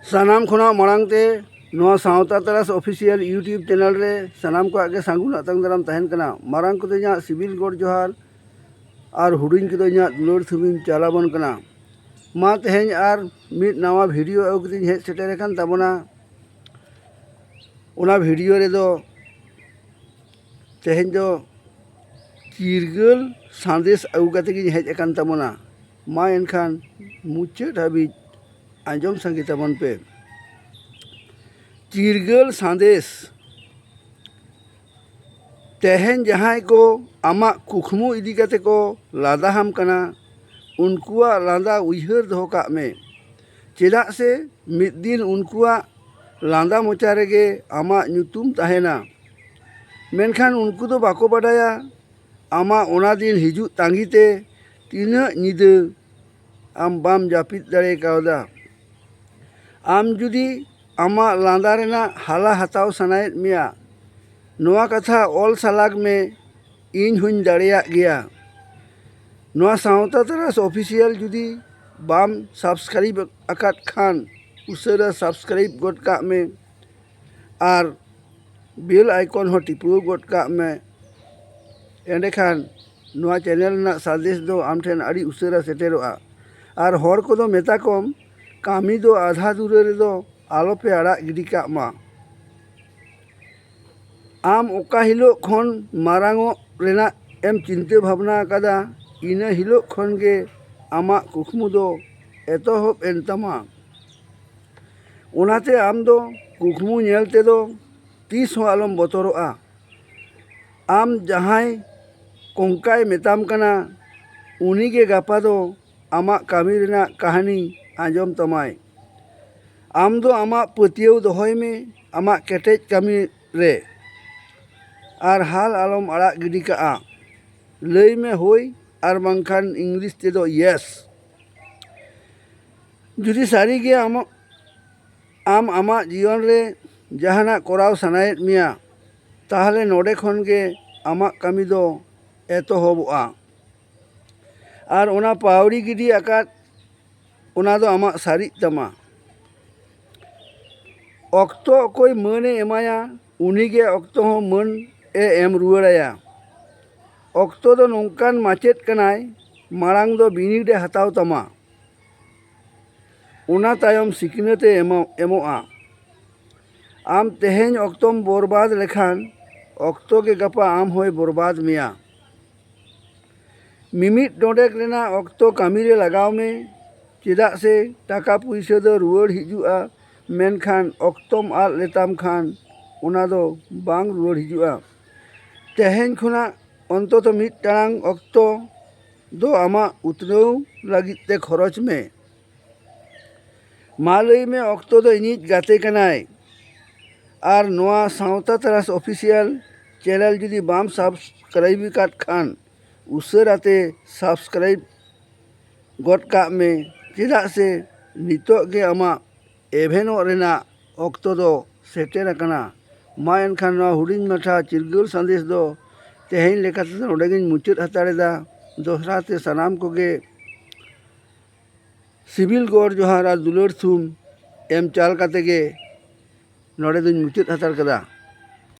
सानाम खुना मांगते सावता तरास ऑफिशियल यूट्यूब चैनल रे सानाम को आगे सांगुन अतंग दाराम तहन कना मारांग को इना सिविल गोड जोहार और हुडिंग को इना दुलार थुबिन चालाबन कना मा तेहें और मिड नवा वीडियो अगुती हेज सेटेर कान ताबोना उना वीडियो रे दो तेहें दो चिरगल संदेश अगुकाते की हेज कान ताबोना मा एनखान मुचाद हाबि आंजम संगे ताबन पे चिरगल संदेश तेहें जहां को आमा कुकमु इदी काते को लादा हम कना उनकुआ लादा उइहर दो का में चेदा से मिद दिन उनकुआ लादा मोचा रेगे आमा नुतुम ताहेना मेनखान उनको तो बाको बाडाया आमा ओना दिन हिजु तांगीते तीना निद आम बाम जापिद दाड़े कावदा आम जुदी आमा लादा रेना हाला हताव सनायत मिया नोआ कथा ऑल सालाग में इन हुन दाड़ेया गया नोआ सावता तरास ऑफिशियल जुदी बाम सब्सक्राइब अकात खान उसरा सब्सक्राइब गोट का में और बेल आइकन हो टिपू गोट का में एंडे खान नोआ चैनल ना संदेश दो आम ठेन अड़ी उसरा सेटेरोआ और हर को दो मेता कम कामी दो आधा दूर रे दो आलोपे आड़ा गिडी का मा आम ओका हिलो खन मारांगो रेना एम चिंते भावना कदा इना हिलो खन गे आमा कुकमु दो एतोहब एन तमा ओनाते आम दो कुकमु नेलते दो तीस हो आलम बतरोआ आम जहां कोंकाय मेताम कना उनी के गापा दो आमा कामी रेना कहानी आंजम तमाय आम दो आमा पतियव दोहय में आमा केटेज कामी रे और हाल आलम आड़ा गिडी का लई में होई और बांखान इंग्लिश ते दो यस जुदी सारी गे आम आमा जीवन रे जहाना कोराव सनायत मिया ताहले नोडे खन गे आमा कामी दो एतोहबआ और ओना पावड़ी गिडी आकात ओना दो आमा सारी तमा ऑक्तो कोई मने एमाया उनी गे ऑक्तो हो मन एम रुआड़ाया ऑक्तो दो नोंकान माचेद कनाय मारांग दो बिनिडे हताव तमा उना तायम सिकनते एमोआ आम तेहें ऑक्तोम बर्बाद लेखान ऑक्तो के गपा आम होय बर्बाद मिया मिमिट डोडेक रेना ऑक्तो कामी रे लगाव में चेदा से टाका पुइसा दो रुआड़ हिजुआ मेनखान ऑक्तोम आद लेताम खान उना दो बांग रुआड़ हिजुआ तेहें खुना अंतत मिट टांग ऑक्तो दो आमा उतनौ लगिते खरच में मालई में ऑक्तो दो इनिज गाते कनाय और नोआ सावता तरास ऑफिशियल चैनल जुदी बाम सब्सक्राइब काट खान उसराते सब्सक्राइब गोट का में चेदा से नितो गे आमा एभेनो रेना ऑक्तो दो सेटेर कना मा एनखान नोआ हुडिंग माठा चिरगल संदेश दो तेहें लेकाते नोडेगिन मुचाद हताड़ेदा दोसराते सानाम को गे सिविल गोड जोहार और दुलार थुम एम चाल काते गे नोडे दुñ मुचाद हताड़ कदा।